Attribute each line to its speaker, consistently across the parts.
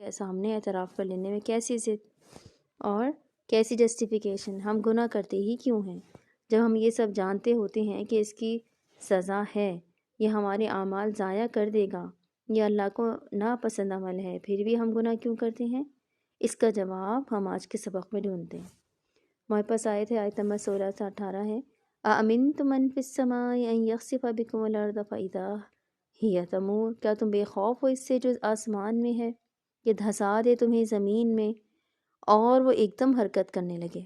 Speaker 1: سامنے اعتراف کر لینے میں کیسی ضد اور کیسی جسٹیفیکیشن؟ ہم گناہ کرتے ہی کیوں ہیں جب ہم یہ سب جانتے ہوتے ہیں کہ اس کی سزا ہے، یہ ہمارے اعمال ضائع کر دے گا، یہ اللہ کو ناپسند عمل ہے، پھر بھی ہم گناہ کیوں کرتے ہیں؟ اس کا جواب ہم آج کے سبق میں ڈھونڈتے ہیں۔ ہمارے پاس آیت نمبر 16 سے 18 ہے۔ أَأَمِنْتُمْ مَنْ فِي السَّمَاءِ أَنْ يَخْسِفَ بِكُمُ الْأَرْضَ فَإِذَا هِيَ تَمُورُ، کیا تم بے خوف ہو اس سے جو آسمان میں ہے کہ دھسا دے تمہیں زمین میں اور وہ ایک دم حرکت کرنے لگے؟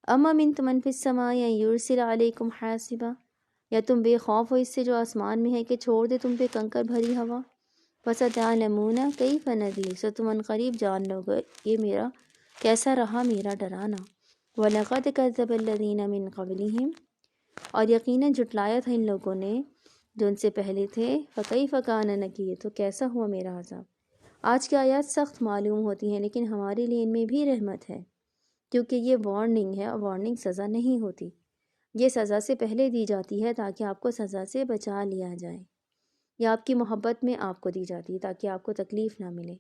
Speaker 1: أَمْ أَمِنْتُمْ مَنْ فِي السَّمَاءِ أَنْ يُرْسِلَ عَلَيْكُمْ حَاصِبًا، یا تم بے خوف ہو اس سے جو آسمان میں ہے کہ چھوڑ دے تم پہ کنکر بھری ہوا؟ فَسَتَعْلَمُونَ كَيْفَ نَذِيرِ، سو تم عنقریب جان لو گے یہ میرا کیسا رہا میرا ڈرانا۔ وَلَقَدْ كَذَّبَ الَّذِينَ مِنْ قَبْلِهِمْ، اور یقیناً جھٹلایا تھا ان لوگوں نے جو ان سے پہلے تھے۔ فَكَيْفَ كَانَ نَكِيرِ، تو کیسا ہوا میرا عذاب۔ آج کی آیات سخت معلوم ہوتی ہیں لیکن ہمارے لیے ان میں بھی رحمت ہے، کیونکہ یہ وارننگ ہے، اور وارننگ سزا نہیں ہوتی، یہ سزا سے پہلے دی جاتی ہے تاکہ آپ کو سزا سے بچا لیا جائے، یا آپ کی محبت میں آپ کو دی جاتی ہے تاکہ آپ کو تکلیف نہ ملے۔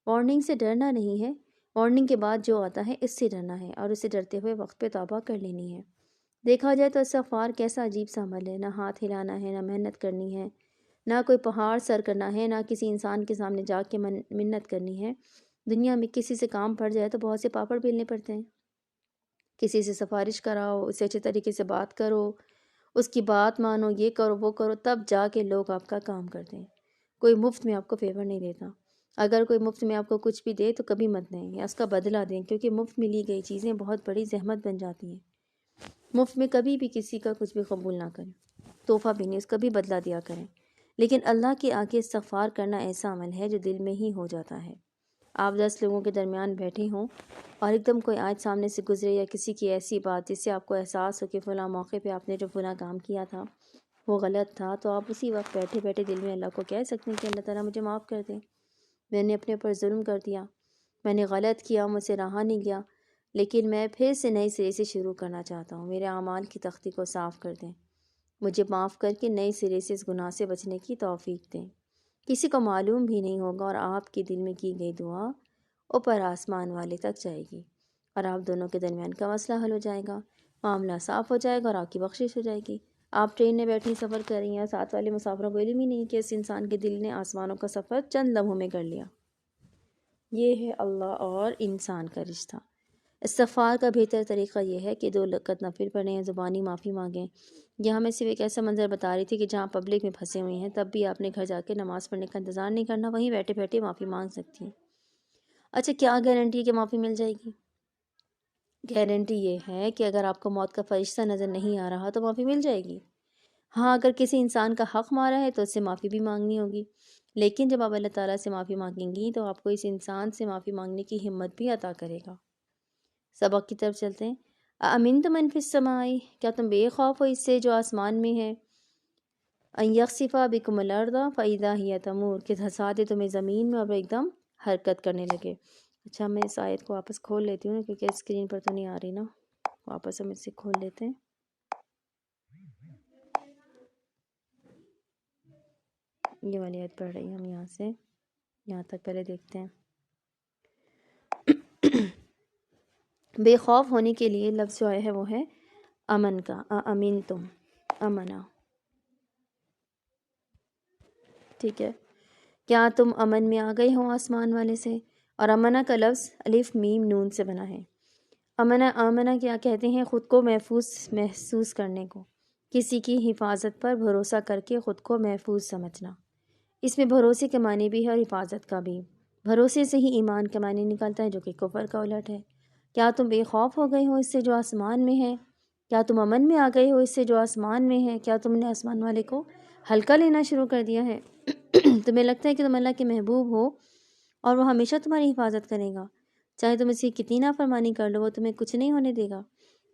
Speaker 1: وارننگ سے ڈرنا نہیں ہے، وارننگ کے بعد جو آتا ہے اس سے ڈرنا ہے، اور اسے ڈرتے ہوئے وقت پہ توبہ کر لینی ہے۔ دیکھا جائے تو استغفار کیسا عجیب سا عمل ہے، نہ ہاتھ ہلانا ہے، نہ محنت کرنی ہے، نہ کوئی پہاڑ سر کرنا ہے، نہ کسی انسان کے سامنے جا کے منت کرنی ہے۔ دنیا میں کسی سے کام پڑ جائے تو بہت سے پاپڑ بیلنے پڑتے ہیں، کسی سے سفارش کراؤ، اسے اچھے طریقے سے بات کرو، اس کی بات مانو، یہ کرو وہ کرو، تب جا کے لوگ آپ کا کام کرتے ہیں۔ کوئی مفت میں آپ کو فیور نہیں دیتا، اگر کوئی مفت میں آپ کو کچھ بھی دے تو کبھی مت دیں یا اس کا بدلہ دیں، کیونکہ مفت میں لی گئی چیزیں بہت بڑی زحمت بن جاتی ہیں۔ مفت میں کبھی بھی کسی کا کچھ بھی قبول نہ کریں، تحفہ بھی نہیں، اس کا بھی بدلہ دیا کریں۔ لیکن اللہ کے آگے استغفار کرنا ایسا عمل ہے جو دل میں ہی ہو جاتا ہے۔ آپ 10 لوگوں کے درمیان بیٹھے ہوں اور ایک دم کوئی آیت سامنے سے گزرے یا کسی کی ایسی بات جس سے آپ کو احساس ہو کہ فلاں موقع پہ آپ نے جو فلاں کام کیا تھا وہ غلط تھا، تو آپ اسی وقت بیٹھے بیٹھے دل میں اللہ کو کہہ سکتے ہیں کہ اللہ تعالیٰ مجھے معاف کر دیں، میں نے اپنے اوپر ظلم کر دیا، میں نے غلط کیا، مجھ سے رہا نہیں گیا، لیکن میں پھر سے نئے سرے سے شروع کرنا چاہتا ہوں، میرے اعمال کی تختی کو صاف کر دیں، مجھے معاف کر کے نئے سرے سے اس گناہ سے بچنے کی توفیق دیں۔ کسی کو معلوم بھی نہیں ہوگا اور آپ کے دل میں کی گئی دعا اوپر آسمان والے تک جائے گی، اور آپ دونوں کے درمیان کا مسئلہ حل ہو جائے گا، معاملہ صاف ہو جائے گا اور آپ کی بخشش ہو جائے گی۔ آپ ٹرین میں بیٹھی سفر کر رہی ہیں، ساتھ والے مسافروں کو علم ہی نہیں کہ اس انسان کے دل نے آسمانوں کا سفر چند لمحوں میں کر لیا۔ یہ ہے اللہ اور انسان کا رشتہ۔ استغفار کا بہتر طریقہ یہ ہے کہ 2 رکعت نفل پڑھیں، زبانی معافی مانگیں۔ یہاں میں صرف ایک ایسا منظر بتا رہی تھی کہ جہاں پبلک میں پھنسے ہوئے ہیں تب بھی آپ نے گھر جا کے نماز پڑھنے کا انتظار نہیں کرنا، وہیں بیٹھے بیٹھے معافی مانگ سکتی ہیں۔ اچھا، کیا گارنٹی ہے کہ معافی مل جائے گی؟ گارنٹی یہ ہے کہ اگر آپ کو موت کا فرشتہ نظر نہیں آ رہا تو معافی مل جائے گی۔ ہاں، اگر کسی انسان کا حق مارا ہے تو اس سے معافی بھی مانگنی ہوگی، لیکن جب آپ اللہ تعالیٰ سے معافی مانگیں گی تو آپ کو اس انسان سے معافی مانگنے کی ہمت بھی عطا کرے گا۔ سبق کی طرف چلتے ہیں۔ أَأَمِنْتُمْ مَنْ فِي السَّمَاءِ، کیا تم بے خوف ہو اس سے جو آسمان میں ہے، أَنْ يَخْسِفَ بِكُمُ الْأَرْضَ فَإِذَا هِيَ تَمُورُ، کہ دھسا دے تمہیں زمین میں اور وہ ایک دم حرکت کرنے لگے۔ اچھا، میں اس آیت کو واپس کھول لیتی ہوں کیونکہ اسکرین پر تو نہیں آ رہی نا، واپس ہم اسے کھول لیتے ہیں۔ یہ والی آیت پڑھ رہی ہیں ہم، یہاں سے یہاں تک پہلے دیکھتے ہیں۔ بے خوف ہونے کے لیے لفظ جو آیا ہے وہ ہے امن کا، امین تم، امنا، ٹھیک ہے؟ کیا تم امن میں آ گئے ہو آسمان والے سے؟ اور امنا کا لفظ الف میم نون سے بنا ہے۔ امنا، آمنا کیا کہتے ہیں؟ خود کو محفوظ محسوس کرنے کو، کسی کی حفاظت پر بھروسہ کر کے خود کو محفوظ سمجھنا۔ اس میں بھروسے کے معنی بھی ہے اور حفاظت کا بھی۔ بھروسے سے ہی ایمان کا معنی نکلتا ہے جو کہ کفر کا الٹ ہے۔ کیا تم بے خوف ہو گئے ہو اس سے جو آسمان میں ہے؟ کیا تم امن میں آ گئے ہو اس سے جو آسمان میں ہے؟ کیا تم نے آسمان والے کو ہلکا لینا شروع کر دیا ہے؟ تمہیں لگتا ہے کہ تم اللہ کے محبوب ہو اور وہ ہمیشہ تمہاری حفاظت کرے گا، چاہے تم اس کی کتنی نافرمانی کر لو وہ تمہیں کچھ نہیں ہونے دے گا۔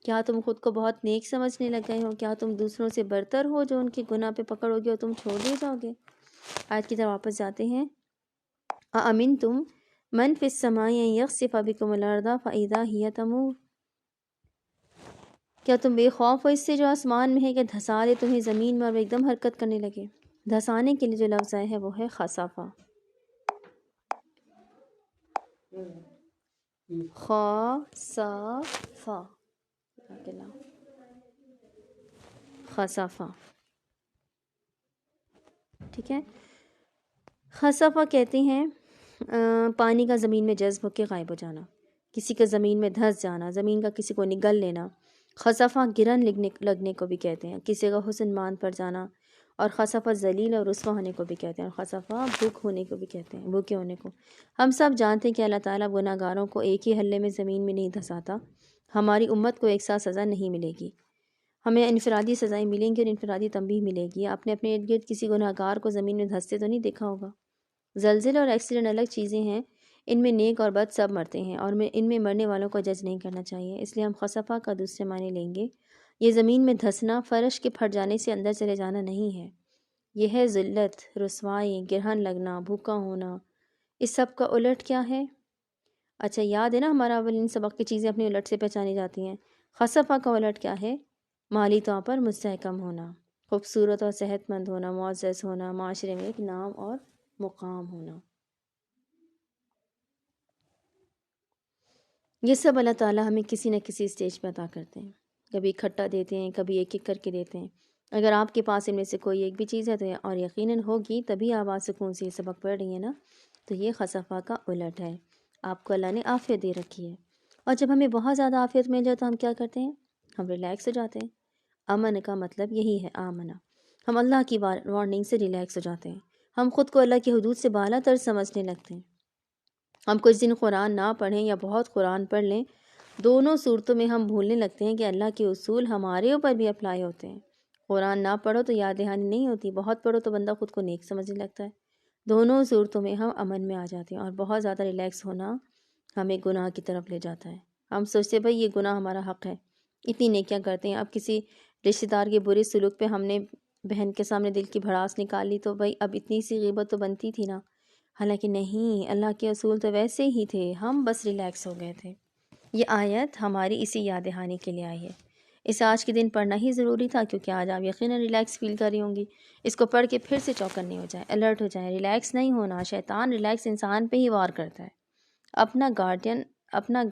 Speaker 1: کیا تم خود کو بہت نیک سمجھنے لگ گئے ہو؟ کیا تم دوسروں سے برتر ہو جو ان کے گناہ پہ پکڑ ہوگی اور تم چھوڑ دیے جاؤ گے؟ آیت کی طرف واپس جاتے ہیں۔ أَأَمِنْتُمْ مَنْ فِي السَّمَاءِ أَنْ يَخْسِفَ بِكُمُ الْأَرْضَ فَإِذَا هِيَ تَمُورُ، کیا تم بے خوف ہو اس سے جو آسمان میں ہے کہ دھسا دے تمہیں زمین میں اور وہ ایک دم حرکت کرنے لگے؟ دھسانے کے لیے جو لفظ آیا ہے وہ ہے خسفہ۔ خسفا، خسفا، ٹھیک ہے. خسفا کہتے ہیں پانی کا زمین میں جذب ہو کے غائب ہو جانا، کسی کا زمین میں دھس جانا، زمین کا کسی کو نگل لینا. خسفا گرن لگنے کو بھی کہتے ہیں، کسی کا حسن مان پڑ جانا. اور خسفا ذلیل اور رسوا ہونے کو بھی کہتے ہیں، اور خسفا بھوک ہونے کو بھی کہتے ہیں، بھوکے ہونے کو. ہم سب جانتے ہیں کہ اللہ تعالیٰ گناہ گاروں کو ایک ہی حلے میں زمین میں نہیں دھساتا. ہماری امت کو ایک ساتھ سزا نہیں ملے گی، ہمیں انفرادی سزائیں ملیں گی اور انفرادی تنبیہ ملے گی. آپ نے اپنے ارد گرد کسی گناہ گار کو زمین میں دھستے تو نہیں دیکھا ہوگا. زلزلے اور ایکسیڈنٹ الگ چیزیں ہیں، ان میں نیک اور بد سب مرتے ہیں، اور ان میں مرنے والوں کو جج نہیں کرنا چاہیے. اس لیے ہم خسفا کا دوسرے معنی لیں گے. یہ زمین میں دھسنا فرش کے پھٹ جانے سے اندر چلے جانا نہیں ہے، یہ ہے ذلت، رسوائی، گرہن لگنا، بھوکا ہونا. اس سب کا الٹ کیا ہے؟ اچھا یاد ہے نا ہمارا اولین سبق کی چیزیں اپنی الٹ سے پہچانی جاتی ہیں. خسفا کا الٹ کیا ہے؟ مالی طور پر مستحکم ہونا، خوبصورت اور صحت مند ہونا، معزز ہونا، معاشرے میں ایک نام اور مقام ہونا. یہ سب اللہ تعالیٰ ہمیں کسی نہ کسی اسٹیج پہ عطا کرتے ہیں، کبھی اکٹھا دیتے ہیں، کبھی ایک ایک کر کے دیتے ہیں. اگر آپ کے پاس ان میں سے کوئی ایک بھی چیز ہے تو اور یقیناً ہوگی تبھی آپ سکون سے یہ سبق پڑھ رہی ہیں نا، تو یہ خسفا کا الٹ ہے. آپ کو اللہ نے عافیت دے رکھی ہے، اور جب ہمیں بہت زیادہ عافیت مل جائے تو ہم کیا کرتے ہیں؟ ہم ریلیکس ہو جاتے ہیں. امن کا مطلب یہی ہے، آمنہ. ہم اللہ کی وارننگ سے ریلیکس ہو جاتے ہیں، ہم خود کو اللہ کی حدود سے بالا تر سمجھنے لگتے ہیں. ہم کچھ دن قرآن نہ پڑھیں یا بہت قرآن پڑھ لیں، دونوں صورتوں میں ہم بھولنے لگتے ہیں کہ اللہ کے اصول ہمارے اوپر بھی اپلائی ہوتے ہیں. قرآن نہ پڑھو تو یاد دہانی نہیں ہوتی، بہت پڑھو تو بندہ خود کو نیک سمجھنے لگتا ہے. دونوں صورتوں میں ہم امن میں آ جاتے ہیں، اور بہت زیادہ ریلیکس ہونا ہمیں گناہ کی طرف لے جاتا ہے. ہم سوچتے ہیں بھائی یہ گناہ ہمارا حق ہے، اتنی نیکیاں کرتے ہیں، اب کسی رشتہ دار کے برے سلوک پہ ہم نے بہن کے سامنے دل کی بھڑاس نکال لی تو بھائی اب اتنی سی غیبت تو بنتی تھی نا. حالانکہ نہیں، اللہ کے اصول تو ویسے ہی تھے، ہم بس ریلیکس ہو گئے تھے. یہ آیت ہماری اسی یاد دہانی کے لیے آئی ہے. اس آج کے دن پڑھنا ہی ضروری تھا، کیونکہ آج آپ یقیناً ریلیکس فیل کر رہی ہوں گی. اس کو پڑھ کے پھر سے چوکن نہیں ہو جائے، الرٹ ہو جائے. ریلیکس نہیں ہونا، شیطان ریلیکس انسان پہ ہی وار کرتا ہے. اپنا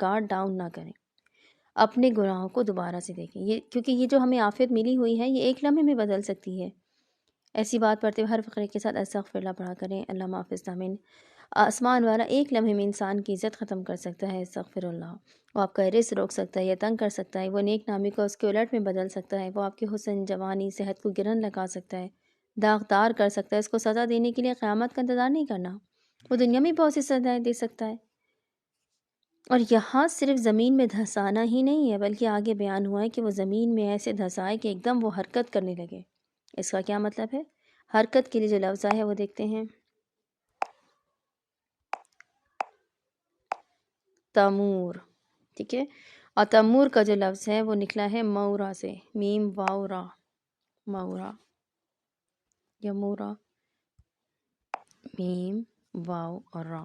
Speaker 1: گارڈ ڈاؤن نہ کریں، اپنے گناہوں کو دوبارہ سے دیکھیں. کیونکہ یہ جو ہمیں عافیت ملی ہوئی ہے یہ ایک لمحے میں بدل سکتی ہے. ایسی بات پڑھتے ہوئے ہر فقرے کے ساتھ استغفر اللہ پڑھا کریں. اللہ محافظ آمین. آسمان والا ایک لمحے میں انسان کی عزت ختم کر سکتا ہے، استغفر اللہ. وہ آپ کا رزق روک سکتا ہے یا تنگ کر سکتا ہے، وہ نیک نامی کو اس کے الٹ میں بدل سکتا ہے، وہ آپ کے حسن، جوانی، صحت کو گرہن لگا سکتا ہے، داغدار کر سکتا ہے. اس کو سزا دینے کے لیے قیامت کا انتظار نہیں کرنا، وہ دنیا میں بہت سی سزائیں دے سکتا ہے. اور یہاں صرف زمین میں دھسانا ہی نہیں ہے، بلکہ آگے بیان ہوا ہے کہ وہ زمین میں ایسے دھسائے کہ ایک دم وہ حرکت کرنے لگے. اس کا کیا مطلب ہے؟ حرکت کے لیے جو لفظ ہے وہ دیکھتے ہیں، تمور. ٹھیک ہے، اور تمور کا جو لفظ ہے وہ نکلا ہے مورا سے، میم واو را، مورا یا مورا، میم واو اور را.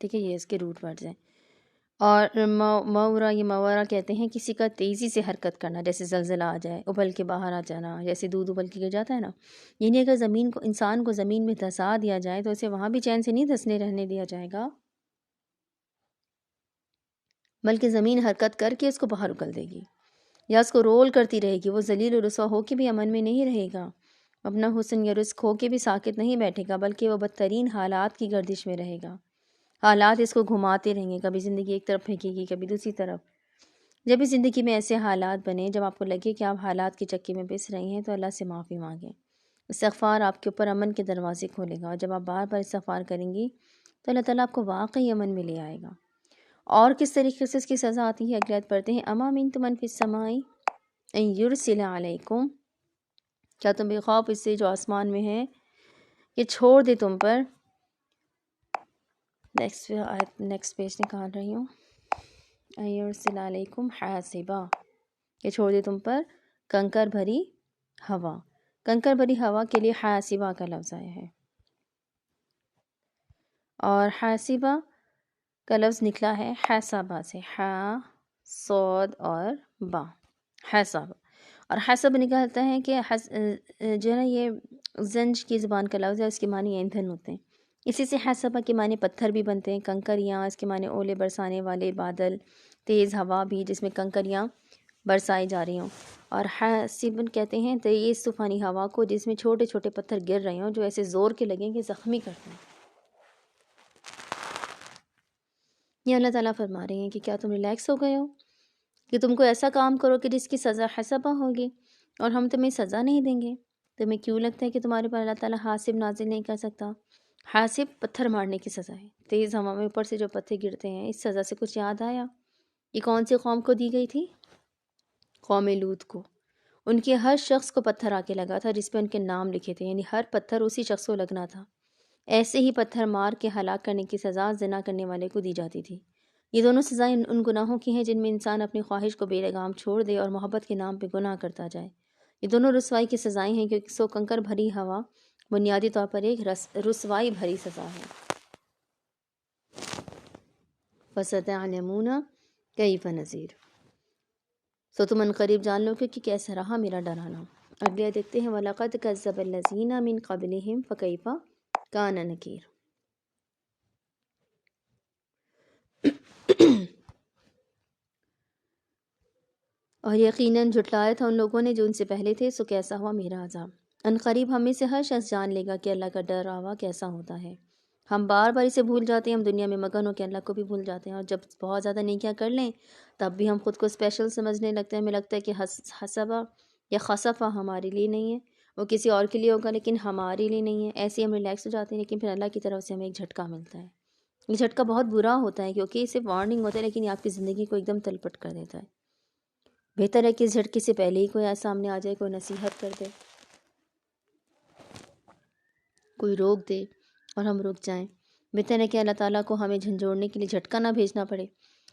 Speaker 1: ٹھیک ہے، یہ اس کے روٹ ورڈز ہیں. اور مورا، یہ مورا کہتے ہیں کسی کا تیزی سے حرکت کرنا، جیسے زلزلہ آ جائے، ابل کے باہر آ جانا، جیسے دودھ ابل کے گر جاتا ہے نا. یعنی اگر انسان کو زمین میں دھسا دیا جائے تو اسے وہاں بھی چین سے نہیں دھسنے رہنے دیا جائے گا، بلکہ زمین حرکت کر کے اس کو باہر اگل دے گی یا اس کو رول کرتی رہے گی. وہ ذلیل و رسوا ہو کے بھی امن میں نہیں رہے گا، اپنا حسن یا رزق ہو کے بھی ساکت نہیں بیٹھے گا، بلکہ وہ بدترین حالات کی گردش میں رہے گا. حالات اس کو گھماتے رہیں گے، کبھی زندگی ایک طرف پھینکے گی، کبھی دوسری طرف. جب بھی زندگی میں ایسے حالات بنے، جب آپ کو لگے کہ آپ حالات کے چکے میں پس رہی ہیں، تو اللہ سے معافی مانگیں. استغفار آپ کے اوپر امن کے دروازے کھولے گا، اور جب آپ بار بار استغفار کریں گی تو اللہ تعالیٰ آپ کو واقعی امن میں لے آئے گا. اور کس طریقے سے اس کی سزا آتی ہے اگلی آیت پڑھتے ہیں. اما منتم من فی السماء ان یرسل علیکم، کیا تم بے خوف اس سے جو آسمان میں ہے کہ چھوڑ دے تم پر. نیکسٹ پیج نکال رہی ہوں. ان یرسل علیکم حاسبا، کہ چھوڑ دے تم پر کنکر بھری ہوا. کنکر بھری ہوا کے لیے حاسبا کا لفظ آیا ہے، اور حاسبا کا لفظ نکلا ہے حسابہ سے، حا صاد اور با، حساب. اور حسب نکلتا ہے کہ جو ہے نا یہ زنج کی زبان کا لفظ ہے، اس کے معنی ایندھن ہوتے ہیں. اسی سے حسبہ کے معنی پتھر بھی بنتے ہیں، کنکریاں، اس کے معنی اولے برسانے والے بادل، تیز ہوا بھی جس میں کنکریاں برسائی جا رہی ہوں، اور حاسبن کہتے ہیں تیز طوفانی ہوا کو جس میں چھوٹے چھوٹے پتھر گر رہے ہوں جو ایسے زور کے لگیں کہ زخمی کرتے ہیں۔ یہ اللہ تعالیٰ فرما رہے ہیں کہ کیا تم ریلیکس ہو گئے ہو کہ تم کو ایسا کام کرو کہ جس کی سزا حسبہ ہوگی اور ہم تمہیں سزا نہیں دیں گے؟ تمہیں کیوں لگتا ہے کہ تمہارے پر اللہ تعالیٰ حاسب نازل نہیں کر سکتا؟ حاسب پتھر مارنے کی سزا ہے، تیز ہوا میں اوپر سے جو پتھر گرتے ہیں، اس سزا سے کچھ یاد آیا؟ یہ کون سی قوم کو دی گئی تھی؟ قوم لوط کو۔ ان کے ہر شخص کو پتھر آ کے لگا تھا جس پہ ان کے نام لکھے تھے، یعنی ہر پتھر اسی شخص کو لگنا تھا۔ ایسے ہی پتھر مار کے ہلاک کرنے کی سزا زنا کرنے والے کو دی جاتی تھی۔ یہ دونوں سزائیں ان گناہوں کی ہیں جن میں انسان اپنی خواہش کو بے لگام چھوڑ دے اور محبت کے نام پہ گناہ کرتا جائے۔ یہ دونوں رسوائی کی سزائیں ہیں کیونکہ سو کنکر بھری ہوا بنیادی طور پر ایک رسوائی بھری سزا ہے۔ فَسَتَعْلَمُونَ كَيْفَ نَذِيرٌ، سو تم عنقریب جان لو کہ کیسا رہا میرا ڈرانا۔ اگلے دیکھتے ہیں وَلَقَدْ كَذَّبَ الَّذِينَ مِن قَبْلِهِمْ فَكَيْفَ كَانَ نَكِيرٌ۔ اور یقیناً جھٹلایا تھا ان لوگوں نے جو ان سے پہلے تھے، سو کیسا ہوا میرا عذاب۔ عنقریب ہم میں سے ہر شخص جان لے گا کہ اللہ کا ڈراوا کیسا ہوتا ہے۔ ہم بار بار اسے بھول جاتے ہیں، ہم دنیا میں مگن ہو کے اللہ کو بھی بھول جاتے ہیں، اور جب بہت زیادہ نیکیاں کر لیں تب بھی ہم خود کو اسپیشل سمجھنے لگتے ہیں۔ ہمیں لگتا ہے کہ حسبہ یا خسفہ ہمارے لیے نہیں ہے، وہ کسی اور کے لیے ہوگا لیکن ہمارے لیے نہیں ہے۔ ایسے ہم ریلیکس ہو جاتے ہیں، لیکن پھر اللہ کی طرف سے ہمیں ایک جھٹکا ملتا ہے۔ یہ جھٹکا بہت برا ہوتا ہے کیونکہ اسے وارننگ ہوتا ہے، لیکن یہ آپ کی زندگی کو ایک دم تلپٹ کر دیتا ہے۔ بہتر ہے کہ اس جھٹکے سے پہلے ہی کوئی سامنے آ جائے، کوئی نصیحت کر دے، کوئی روک دے اور ہم رک جائیں۔ بہتر ہے کہ اللہ تعالیٰ کو ہمیں جھنجھوڑنے کے لیے جھٹکا نہ بھیجنا پڑے،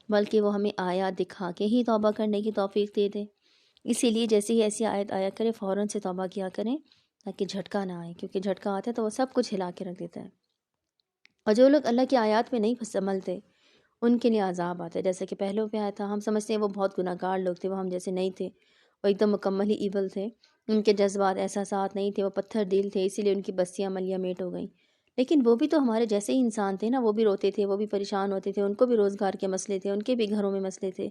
Speaker 1: بلکہ وہ ہمیں آیات دکھا کے ہی توبہ کرنے کی توفیق دے دے۔ اسی لیے جیسے ہی ایسی آیت آیا کرے فوراً سے توبہ کیا کریں تاکہ جھٹکا نہ آئے، کیونکہ جھٹکا آتا ہے تو وہ سب کچھ ہلا کے رکھ دیتا ہے۔ اور جو لوگ اللہ کی آیات میں نہیں سنبھلتے ان کے لیے عذاب آتا ہے، جیسے کہ پہلو پہ آیا تھا۔ ہم سمجھتے ہیں وہ بہت گناہ گار لوگ تھے، وہ ہم جیسے نہیں تھے، وہ ایک دم مکمل ہی ایول تھے، ان کے جذبات احساسات نہیں تھے، وہ پتھر دل تھے، اسی لیے ان کی بستیاں ملیاں میٹ ہو گئیں۔ لیکن وہ بھی تو ہمارے جیسے ہی انسان تھے نا، وہ بھی روتے تھے، وہ بھی پریشان ہوتے تھے، ان کو بھی روزگار کے مسئلے تھے، ان کے بھی گھروں میں مسئلے تھے،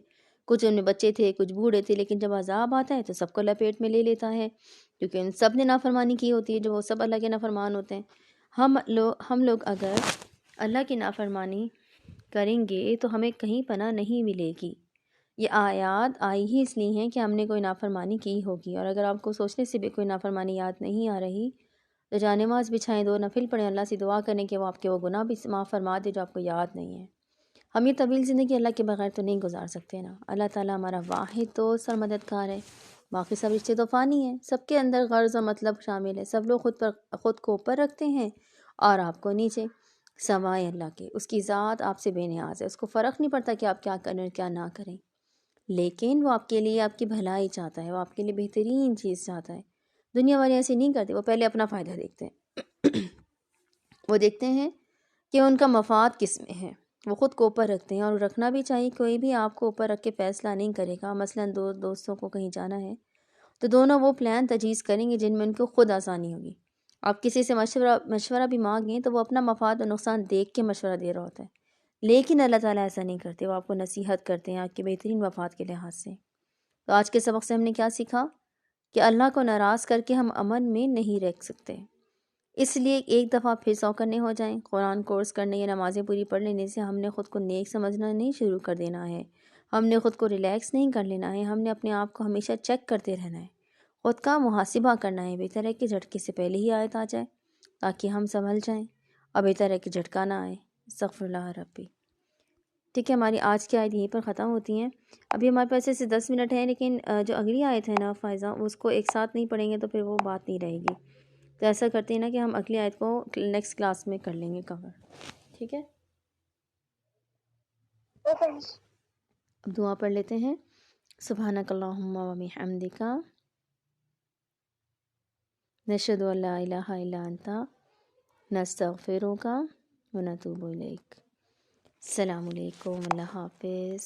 Speaker 1: کچھ ان میں بچے تھے، کچھ بوڑھے تھے، لیکن جب عذاب آتا ہے تو سب کو لپیٹ میں لے لیتا ہے، کیونکہ ان سب نے نافرمانی کی ہوتی ہے، جو وہ سب اللہ کے نافرمان ہوتے ہیں۔ ہم لوگ اگر اللہ کی نافرمانی کریں گے تو ہمیں کہیں پناہ نہیں ملے گی۔ یہ آیات آئی ہی اس لیے ہیں کہ ہم نے کوئی نافرمانی کی ہوگی، اور اگر آپ کو سوچنے سے بھی کوئی نافرمانی یاد نہیں آ رہی تو جانماز بچھائیں، 2 نفل پڑھیں، اللہ سے دعا کریں کہ وہ آپ کے وہ گناہ بھی معاف فرما دے جو آپ کو یاد نہیں ہے۔ ہم یہ طویل زندگی اللہ کے بغیر تو نہیں گزار سکتے نا۔ اللہ تعالیٰ ہمارا واحد دوست اور مددگار ہے، باقی سب رشتے تو فانی ہیں، سب کے اندر غرض و مطلب شامل ہے، سب لوگ خود کو اوپر رکھتے ہیں اور آپ کو نیچے، سوائے اللہ کے۔ اس کی ذات آپ سے بے نیاز ہے، اس کو فرق نہیں پڑتا کہ آپ کیا کریں اور کیا نہ کریں، لیکن وہ آپ کے لیے آپ کی بھلائی چاہتا ہے، وہ آپ کے لیے بہترین چیز چاہتا ہے۔ دنیا والے ایسے نہیں کرتے، وہ پہلے اپنا فائدہ دیکھتے ہیں وہ دیکھتے ہیں کہ ان کا مفاد کس میں ہے، وہ خود کو اوپر رکھتے ہیں، اور رکھنا بھی چاہیے۔ کوئی بھی آپ کو اوپر رکھ کے فیصلہ نہیں کرے گا۔ مثلاً دو دوستوں کو کہیں جانا ہے تو دونوں وہ پلان تجویز کریں گے جن میں ان کو خود آسانی ہوگی۔ آپ کسی سے مشورہ بھی مانگیں تو وہ اپنا مفاد اور نقصان دیکھ کے مشورہ دے رہا ہوتا ہے، لیکن اللہ تعالیٰ ایسا نہیں کرتے، وہ آپ کو نصیحت کرتے ہیں آپ کے بہترین مفاد کے لحاظ سے۔ تو آج کے سبق سے ہم نے کیا سیکھا کہ اللہ کو ناراض کر کے ہم امن میں نہیں رہ سکتے، اس لیے ایک دفعہ پھر 100 کرنے ہو جائیں۔ قرآن کورس کرنے یا نمازیں پوری پڑھ لینے سے ہم نے خود کو نیک سمجھنا نہیں شروع کر دینا ہے، ہم نے خود کو ریلیکس نہیں کر لینا ہے، ہم نے اپنے آپ کو ہمیشہ چیک کرتے رہنا ہے، خود کا محاسبہ کرنا ہے۔ بہتر ہے کہ جھٹکے سے پہلے ہی آیت آ جائے تاکہ ہم سنبھل جائیں، اور بہتر ہے کہ جھٹکا نہ آئے۔ استغفر اللہ ربی۔ ٹھیک ہے، ہماری آج کی آیت یہیں پر ختم ہوتی ہیں۔ ابھی ہمارے پاس ایسے 10 منٹ ہیں، لیکن جو اگلی آیت ہے نا فائزہ، اس کو ایک ساتھ نہیں پڑھیں گے تو پھر وہ بات نہیں رہے گی، تو ایسا کرتے ہیں نا کہ ہم اگلی آیت کو نیکسٹ کلاس میں کر لیں گے کور، ٹھیک ہے؟ اب دعا پڑھ لیتے ہیں۔ سبحانک اللہم و بحمدک، نشہد ان لا الہ الا انت، نستغفرک و نتوب الیک۔ السلام علیکم، اللہ حافظ۔